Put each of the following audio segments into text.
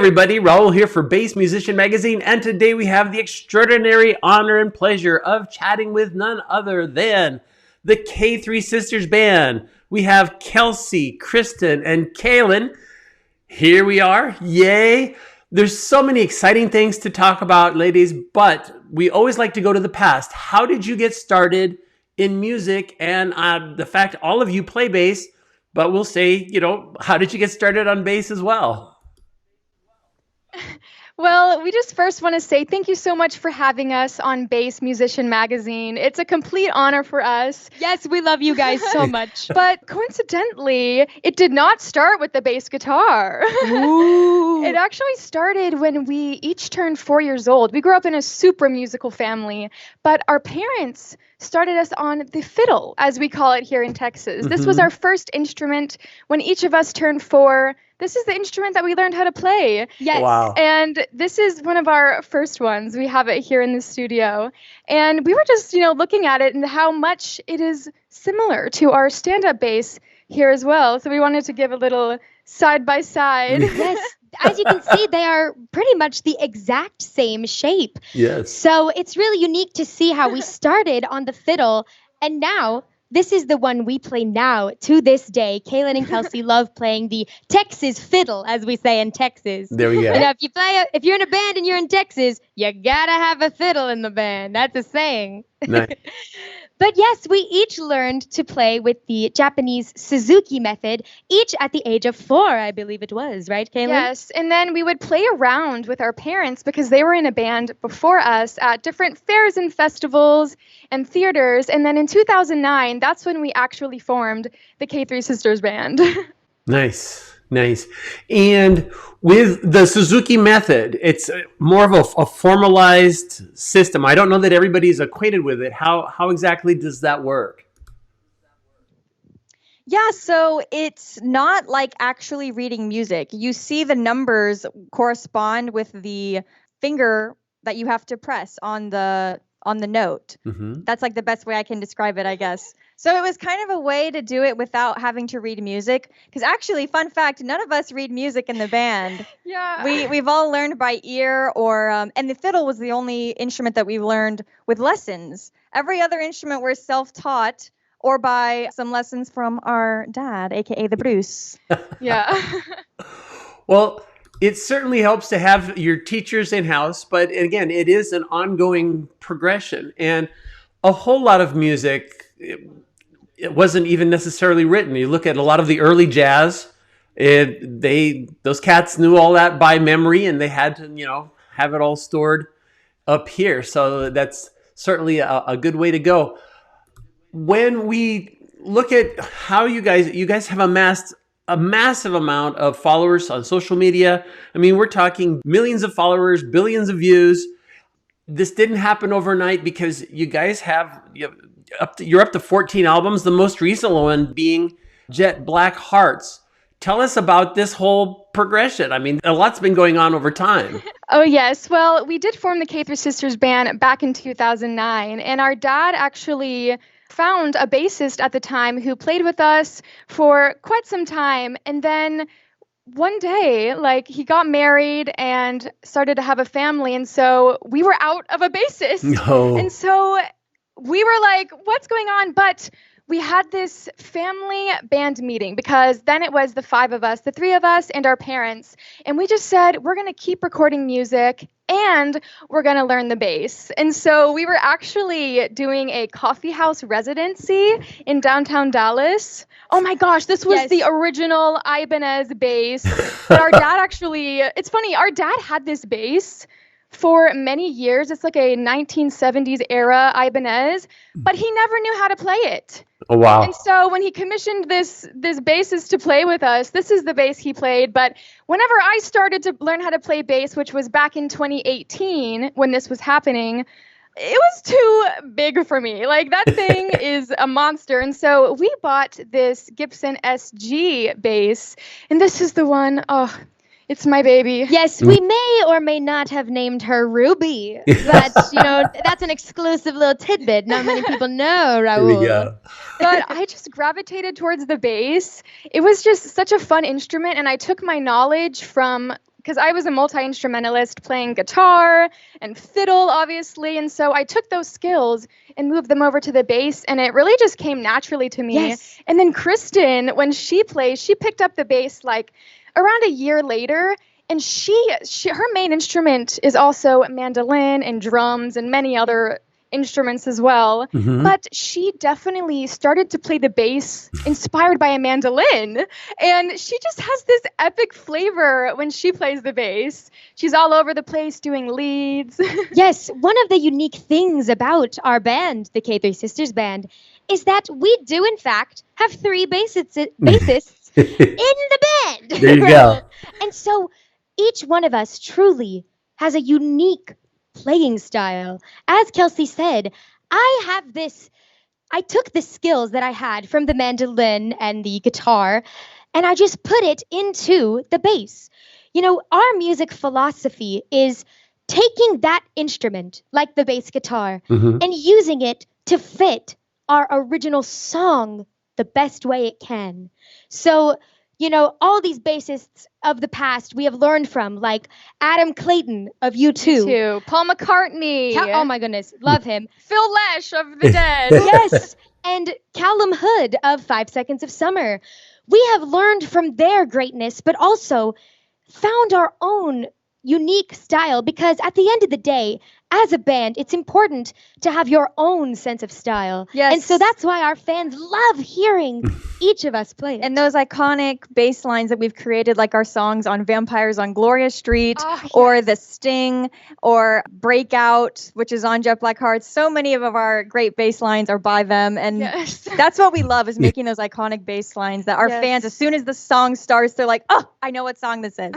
everybody. Raul here for Bass Musician Magazine, and today we have the extraordinary honor and pleasure of chatting with none other than the K3 Sisters Band. We have Kelsey, Kristen, and Kaylen. Here we are. Yay! There's so many exciting things to talk about, ladies, but we always like to go to the past. How did you get started in music? And the fact all of you play bass, but we'll say, how did you get started on bass as well? Well, we just first want to say thank you so much for having us on Bass Musician Magazine. It's a complete honor for us. Yes, we love you guys so much. But coincidentally, it did not start with the bass guitar. Ooh. It actually started when we each turned 4 years old. We grew up in a super musical family, but our parents started us on the fiddle, as we call it here in Texas. This was our first instrument. When each of us turned 4, this is the instrument that we learned how to play. Yes. Wow. And this is one of our first ones. We have it here in the studio. And we were just, looking at it and how much it is similar to our stand-up bass here as well. So we wanted to give a little side-by-side. Yes. As you can see, they are pretty much the exact same shape. Yes. So it's really unique to see how we started on the fiddle, and now this is the one we play now to this day. Kaylen and Kelsey love playing the Texas fiddle, as we say in Texas. There we go. If you're in a band and you're in Texas, you gotta have a fiddle in the band. That's a saying. Nice. But yes, we each learned to play with the Japanese Suzuki Method, each at the age of 4, I believe it was, right, Kaylen? Yes, and then we would play around with our parents because they were in a band before us at different fairs and festivals and theaters. And then in 2009, that's when we actually formed the K3 Sisters Band. Nice. And with the Suzuki Method, it's more of a formalized system. I don't know that everybody's acquainted with it. How exactly does that work? Yeah, so it's not like actually reading music. You see the numbers correspond with the finger that you have to press on the note. Mm-hmm. That's like the best way I can describe it, I guess. So it was kind of a way to do it without having to read music. Because actually, fun fact, none of us read music in the band. Yeah. We've all learned by ear and the fiddle was the only instrument that we've learned with lessons. Every other instrument we're self-taught or by some lessons from our dad, aka the Bruce. Yeah. Well, it certainly helps to have your teachers in-house, but again, it is an ongoing progression. And a whole lot of music, it wasn't even necessarily written. You look at a lot of the early jazz, those cats knew all that by memory, and they had to, have it all stored up here. So that's certainly a good way to go. When we look at how you guys have amassed a massive amount of followers on social media. I mean, we're talking millions of followers, billions of views. This didn't happen overnight because you guys you're up to 14 albums, the most recent one being Jet Black Hearts. Tell us about this whole progression. I mean, a lot's been going on over time. Oh, yes. Well, we did form the K3 Sisters Band back in 2009, and our dad actually found a bassist at the time who played with us for quite some time. And then one day, he got married and started to have a family. And so we were out of a bassist. No. And so we were like, what's going on? But we had this family band meeting because then it was the 5 of us, the 3 of us and our parents. And we just said, we're going to keep recording music and we're going to learn the bass. And so we were actually doing a coffee house residency in downtown Dallas. Oh my gosh, this was the original Ibanez bass. But our dad it's funny, our dad had this bass for many years. It's like a 1970s era Ibanez, but he never knew how to play it. Oh, wow. And so when he commissioned this bassist to play with us, this is the bass he played. But whenever I started to learn how to play bass, which was back in 2018 when this was happening, it was too big for me. That thing is a monster. And so we bought this Gibson SG bass, and this is the one, it's my baby. Yes, we may or may not have named her Ruby. But, that's an exclusive little tidbit. Not many people know, Raul. There we go. But I just gravitated towards the bass. It was just such a fun instrument, and I took my knowledge from because I was a multi-instrumentalist playing guitar and fiddle, obviously. And so I took those skills and moved them over to the bass, and it really just came naturally to me. Yes. And then Kristen, when she plays, she picked up the bass like around a year later. And her main instrument is also mandolin and drums and many other instruments as well. Mhm. But she definitely started to play the bass inspired by a mandolin. And she just has this epic flavor when she plays the bass. She's all over the place doing leads. Yes, one of the unique things about our band, the K3 Sisters Band, is that we do in fact have 3 bassists in the band. There you go. And so each one of us truly has a unique playing style. As Kelsey said, I took the skills that I had from the mandolin and the guitar, and I just put it into the bass. You know, our music philosophy is taking that instrument, like the bass guitar, Mhm. and using it to fit our original song the best way it can. So, you know, all these bassists of the past we have learned from, like Adam Clayton of U2. To Paul McCartney. Oh my goodness, love him. Phil Lesh of The Dead. Yes, and Callum Hood of 5 Seconds of Summer. We have learned from their greatness, but also found our own unique style, because at the end of the day, as a band, it's important to have your own sense of style. Yes. And so that's why our fans love hearing each of us play it. And those iconic bass lines that we've created, like our songs on Vampires on Gloria Street, Oh, or yes. The Sting, or Breakout, which is on Jet Black Hearts. So many of our great bass lines are by them. And Yes. that's what we love, is making those iconic bass lines that our Yes. fans, as soon as the song starts, they're like, oh, I know what song this is.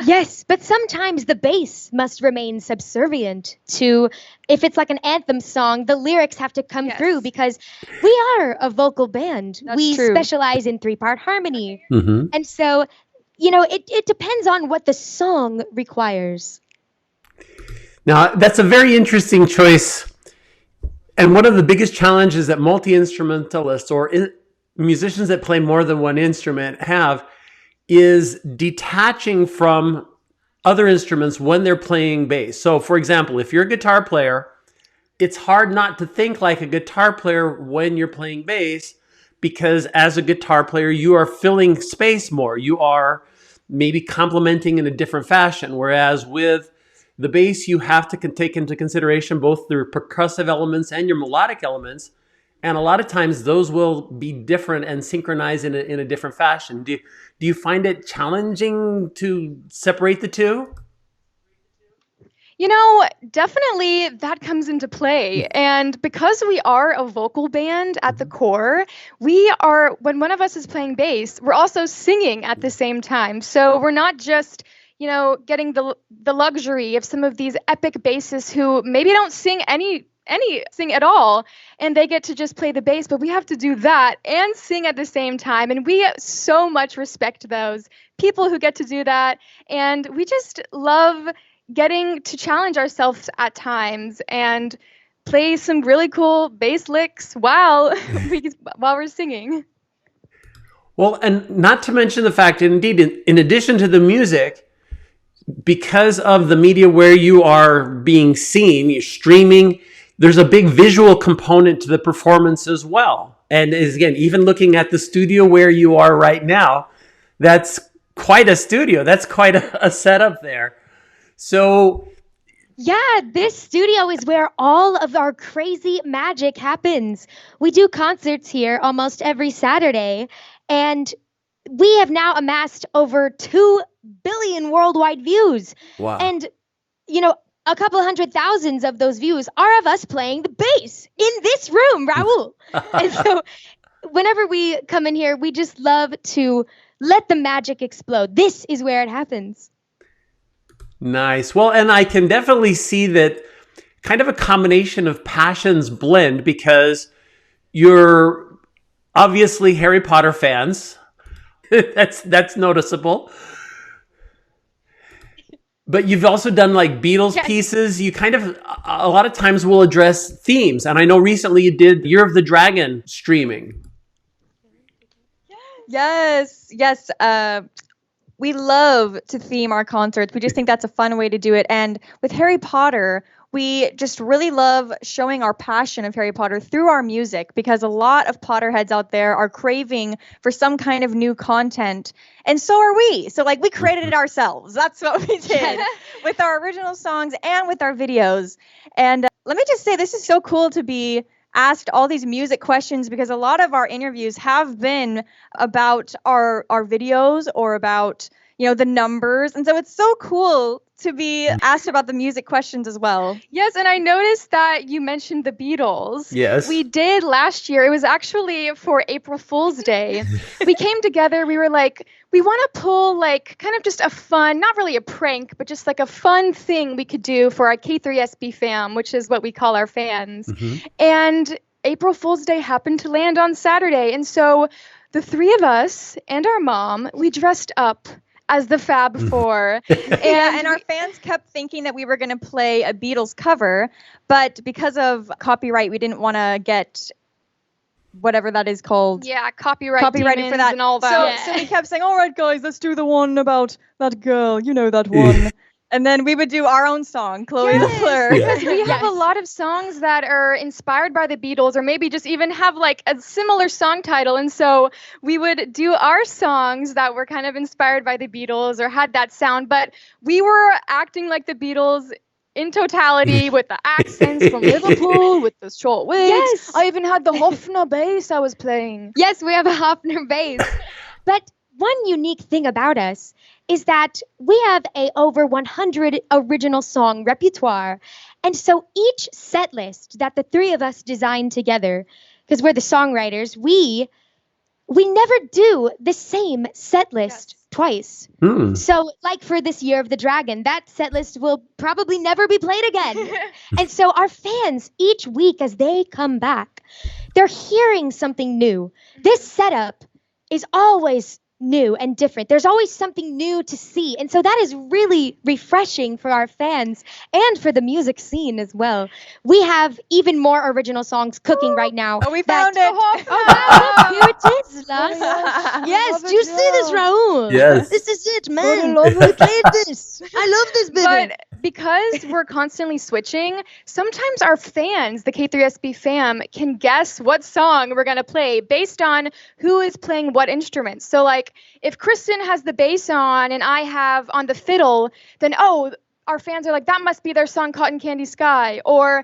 Yes, but sometimes the bass must remain subservient to, if it's like an anthem song, the lyrics have to come Yes. through, because we are a vocal band. That's We true. specialize in 3-part harmony. Mhm. And so, you know, it depends on what the song requires. Now, that's a very interesting choice. And one of the biggest challenges that multi-instrumentalists or musicians that play more than one instrument have is detaching from other instruments when they're playing bass. So, for example, if you're a guitar player, it's hard not to think like a guitar player when you're playing bass, because as a guitar player, you are filling space more. You are maybe complementing in a different fashion. Whereas with the bass, you have to take into consideration both the percussive elements and your melodic elements. And a lot of times those will be different and synchronized in a different fashion. Do you find it challenging to separate the two? You know, definitely that comes into play. And because we are a vocal band at the core, when one of us is playing bass, we're also singing at the same time. So we're not just, you know, getting the luxury of some of these epic bassists who maybe don't sing sing at all, and they get to just play the bass, but we have to do that and sing at the same time. And we so much respect those people who get to do that. And we just love getting to challenge ourselves at times and play some really cool bass licks while we're singing. Well, and not to mention the fact, indeed, in addition to the music, because of the media where you are being seen, you're streaming, there's a big visual component to the performance as well. And again, even looking at the studio where you are right now, that's quite a studio. That's quite a setup there. So, Yeah, this studio is where all of our crazy magic happens. We do concerts here almost every Saturday, and we have now amassed over 2 billion worldwide views. wow. And, you know, a couple 100,000 of those views are of us playing the bass in this room, Raul. And so whenever we come in here, we just love to let the magic explode. This is where it happens. Nice. Well, and I can definitely see that kind of a combination of passions blend, because you're obviously Harry Potter fans. that's noticeable. But you've also done like Beatles Yes. pieces. You kind of a lot of times will address themes. And I know recently you did Year of the Dragon streaming. Yes. we love to theme our concerts. We just think that's a fun way to do it. And with Harry Potter, we just really love showing our passion of Harry Potter through our music, because a lot of Potterheads out there are craving for some kind of new content. And so are we. So like we created it ourselves. That's what we did with our original songs and with our videos. And let me just say, this is so cool to be asked all these music questions, because a lot of our interviews have been about our videos or about, you know, the numbers. And so it's so cool to be asked about the music questions as well. Yes, and I noticed that you mentioned the Beatles. Yes. We did last year. It was actually for April Fool's Day. We came together. We were like, we want to pull like kind of just a fun, not really a prank, but just like a fun thing we could do for our K3SB fam, which is what we call our fans. And April Fool's Day happened to land on Saturday. And so the three of us and our mom, we dressed up as the Fab Four. And our fans kept thinking that we were going to play a Beatles cover, but because of copyright, we didn't want to get whatever that is called. Yeah, copyrighted for that and all that. So we kept saying, all right, guys, let's do the one about that girl. You know that one. And then we would do our own song, Chloe the Fleur. Because we have a lot of songs that are inspired by the Beatles, or maybe just even have like a similar song title. And so we would do our songs that were kind of inspired by the Beatles or had that sound, but we were acting like the Beatles in totality, with the accents from Liverpool, with the short wigs. Yes. I even had the Hofner bass I was playing. Yes, we have a Hofner bass. But one unique thing about us is that we have a over 100 original song repertoire. And so each set list that the three of us designed together, because we're the songwriters, we never do the same set list twice. So like for this Year of the Dragon, that set list will probably never be played again. And so our fans, each week as they come back, they're hearing something new. This setup is always new and different. There's always something new to see. And so that is really refreshing for our fans and for the music scene as well. We have even more original songs cooking right now. Oh, we found it. Oh, here it is, Lars. Yes, do you see this, Raul? Yes. This is it, man. We played this. I love this, baby. But because we're constantly switching, sometimes our fans, the K3SB fam, can guess what song we're going to play based on who is playing what instruments. So like if Kristen has the bass on and I have on the fiddle, then our fans are like, that must be their song Cotton Candy Sky. Or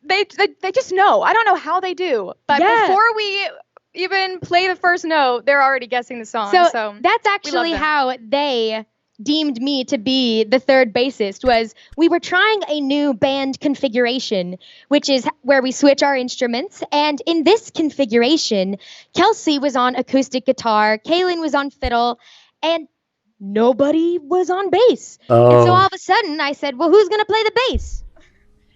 they just know. I don't know how they do. But before we even play the first note, they're already guessing the song. So that's actually how they deemed me to be the third bassist. Was we were trying a new band configuration, which is where we switch our instruments. And in this configuration, Kelsey was on acoustic guitar, Kaylen was on fiddle, and nobody was on bass. And so all of a sudden I said, well, who's going to play the bass?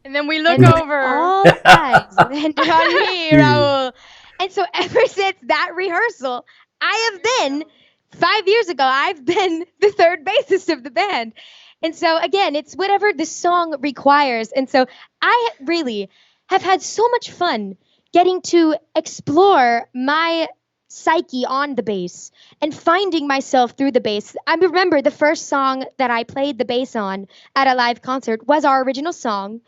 And then we look over. All eyes landed on me, Raul. And so ever since that rehearsal, I have been 5 years ago, I've been the third bassist of the band. And so, again, it's whatever the song requires. And so I really have had so much fun getting to explore my psyche on the bass and finding myself through the bass. I remember the first song that I played the bass on at a live concert was our original song,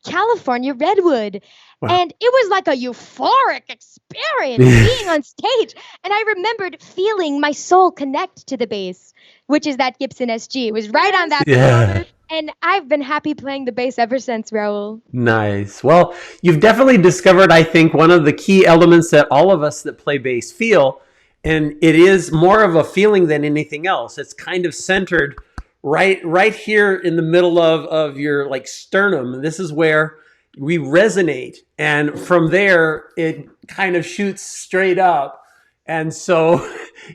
California Redwood. Wow. And it was like a euphoric experience being on stage. And I remembered feeling my soul connect to the bass, which is that Gibson SG. It was right on that. Yeah. And I've been happy playing the bass ever since, Raul. Nice. Well, you've definitely discovered, I think, one of the key elements that all of us that play bass feel. And it is more of a feeling than anything else. It's kind of centered right here in the middle of your like sternum. This is where we resonate, and from there it kind of shoots straight up. And so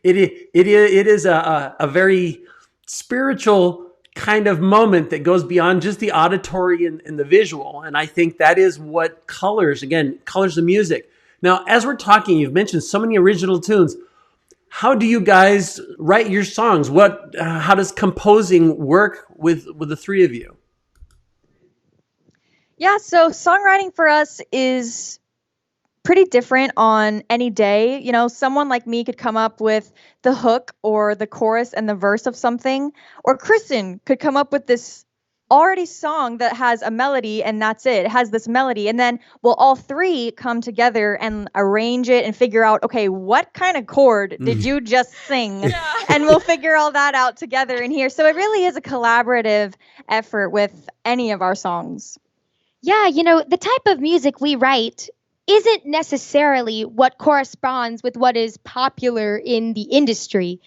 it is a very spiritual kind of moment that goes beyond just the auditory and the visual. And I think that is what colors the music. Now, as we're talking, you've mentioned so many original tunes. How do you guys write your songs? How does composing work with the three of you? Yeah, so songwriting for us is pretty different on any day. You know, someone like me could come up with the hook or the chorus and the verse of something, or Kristen could come up with this already song that has a melody and that's it. It has this melody, and then we'll all three come together and arrange it and figure out, okay, what kind of chord did you just sing? And we'll figure all that out together in here. So it really is a collaborative effort with any of our songs. Yeah, you know, the type of music we write isn't necessarily what corresponds with what is popular in the industry.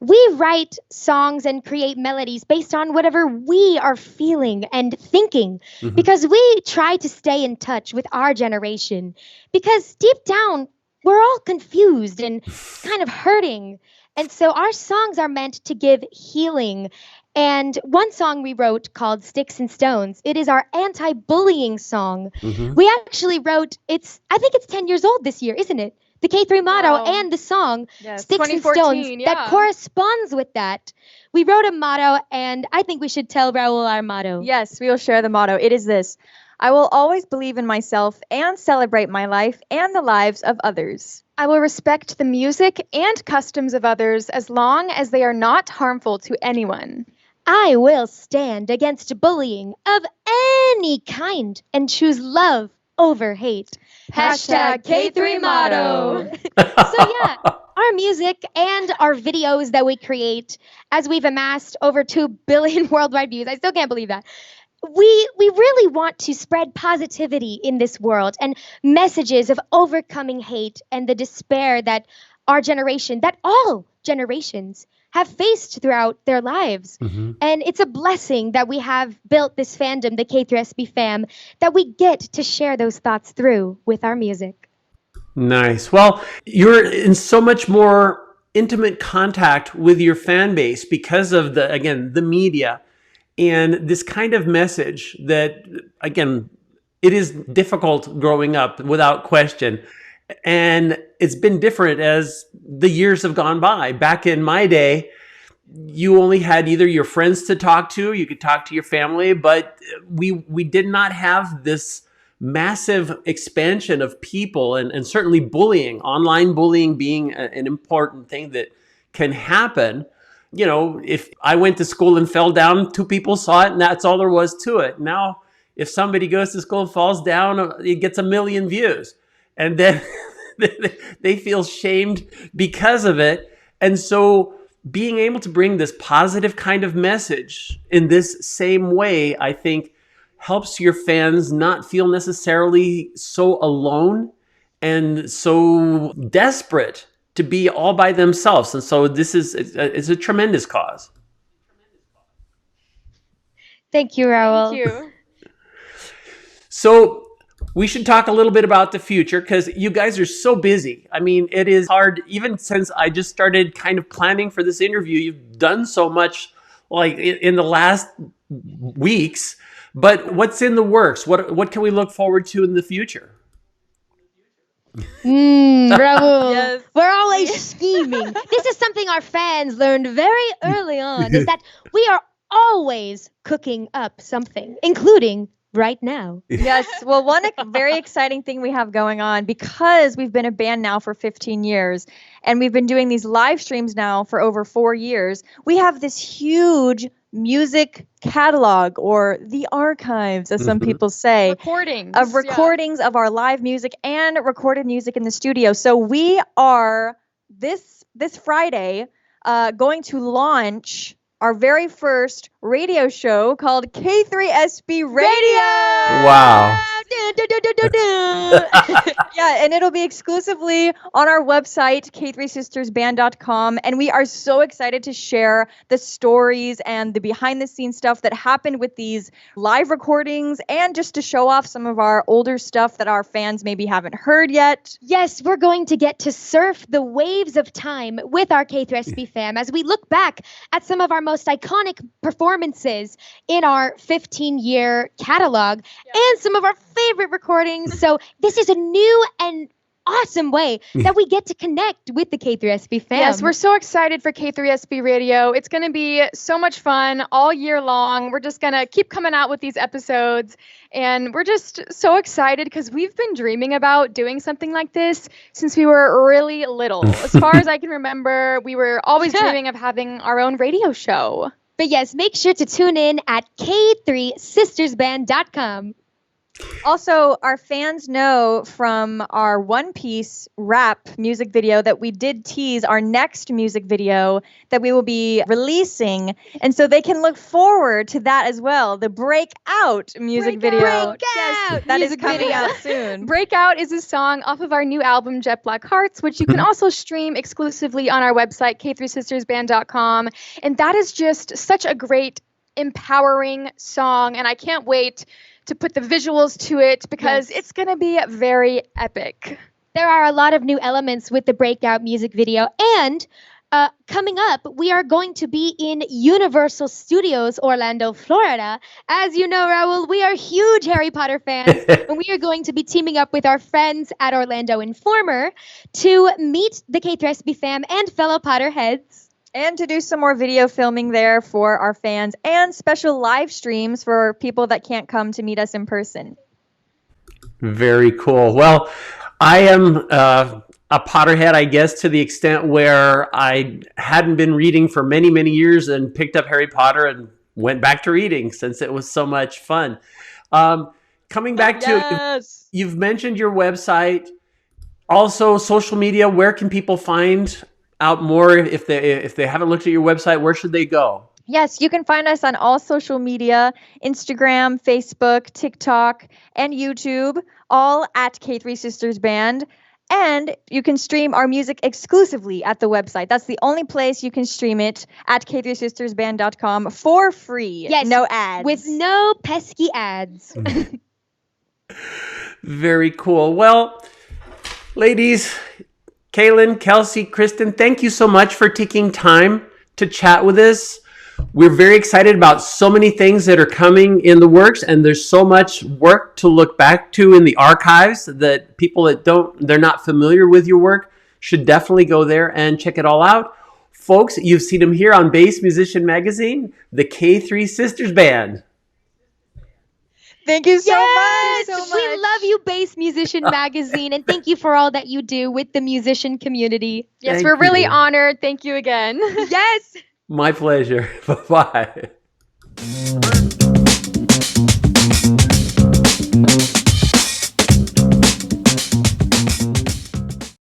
We write songs and create melodies based on whatever we are feeling and thinking, because we try to stay in touch with our generation, because deep down, we're all confused and kind of hurting. And so our songs are meant to give healing. And one song we wrote called Sticks and Stones, it is our anti-bullying song. We actually wrote, I think it's 10 years old this year, isn't it? The K3 motto and the song Sticks and Stones that corresponds with that. We wrote a motto, and I think we should tell Raul our motto. Yes, we will share the motto. It is this: I will always believe in myself and celebrate my life and the lives of others. I will respect the music and customs of others as long as they are not harmful to anyone. I will stand against bullying of any kind and choose love over hate. Hashtag K3 motto. So yeah, our music and our videos that we create, as we've amassed over 2 billion worldwide views, I still can't believe that. We really want to spread positivity in this world and messages of overcoming hate and the despair that our generation, that all generations have faced throughout their lives. And it's a blessing that we have built this fandom, the K3SB fam, that we get to share those thoughts through with our music. Nice. Well, you're in so much more intimate contact with your fan base because of the media and this kind of message that, again, it is difficult growing up without question. And it's been different as the years have gone by. Back in my day, you only had either your friends to talk to, you could talk to your family, but we did not have this massive expansion of people and certainly bullying, online bullying being an important thing that can happen. You know, if I went to school and fell down, 2 people saw it and that's all there was to it. Now, if somebody goes to school and falls down, it gets 1 million views. And then they feel shamed because of it. And so being able to bring this positive kind of message in this same way, I think, helps your fans not feel necessarily so alone and so desperate to be all by themselves. And so this is it's a tremendous cause. Thank you, Raul. Thank you. So we should talk a little bit about the future because you guys are so busy. I mean, it is hard. Even since I just started kind of planning for this interview, you've done so much like in the last weeks. But what's in the works? What can we look forward to in the future? Raul, Yes. we're always scheming. This is something our fans learned very early on, is that we are always cooking up something, including right now. Yes. Well, one very exciting thing we have going on, because we've been a band now for 15 years and we've been doing these live streams now for over 4 years, we have this huge music catalog, or the archives, as some people say, recordings of our live music and recorded music in the studio. So we are this Friday going to launch our very first radio show called K3SB Radio. Wow. Yeah, and it'll be exclusively on our website, k3sistersband.com. And we are so excited to share the stories and the behind-the-scenes stuff that happened with these live recordings, and just to show off some of our older stuff that our fans maybe haven't heard yet. Yes, we're going to get to surf the waves of time with our K3SB fam as we look back at some of our most iconic performances in our 15-year catalog and some of our favorite recordings. So this is a new and awesome way that we get to connect with the K3SB fam. Yes, we're so excited for K3SB Radio. It's going to be so much fun all year long. We're just going to keep coming out with these episodes. And we're just so excited because we've been dreaming about doing something like this since we were really little. As far as I can remember, we were always dreaming of having our own radio show. But yes, make sure to tune in at k3sistersband.com. Also, our fans know from our One Piece rap music video that we did tease our next music video that we will be releasing. And so they can look forward to that as well. The Breakout music video. Yes, that is music coming video. out soon. Breakout is a song off of our new album, Jet Black Hearts, which you can also stream exclusively on our website, k3sistersband.com. And that is just such a great, empowering song. And I can't wait to put the visuals to it because it's going to be very epic. There are a lot of new elements with the Breakout music video. And coming up, we are going to be in Universal Studios, Orlando, Florida. As you know, Raul, we are huge Harry Potter fans. And we are going to be teaming up with our friends at Orlando Informer to meet the K3SB fam and fellow Potterheads. And to do some more video filming there for our fans and special live streams for people that can't come to meet us in person. Very cool. Well, I am a Potterhead, I guess, to the extent where I hadn't been reading for many, many years and picked up Harry Potter and went back to reading since it was so much fun. Coming back to, you've mentioned your website, also social media. Where can people find out more? If they haven't looked at your website, where should they go? Yes, you can find us on all social media, Instagram, Facebook, TikTok, and YouTube, all at K3 Sisters Band. And you can stream our music exclusively at the website. That's the only place you can stream it, at k3sistersband.com for free. Yes, no ads. With no pesky ads. Very cool. Well, ladies, Kaylen, Kelsey, Kristen, thank you so much for taking time to chat with us. We're very excited about so many things that are coming in the works, and there's so much work to look back to in the archives that people that they're not familiar with your work should definitely go there and check it all out. Folks, you've seen them here on Bass Musician Magazine, the K3 Sisters Band. Thank you so Yes, much. we love you, Bass Musician Magazine, and thank you for all that you do with the musician community. Yes, Thank we're really you. honored. Thank you again. Yes. My pleasure. Bye-bye.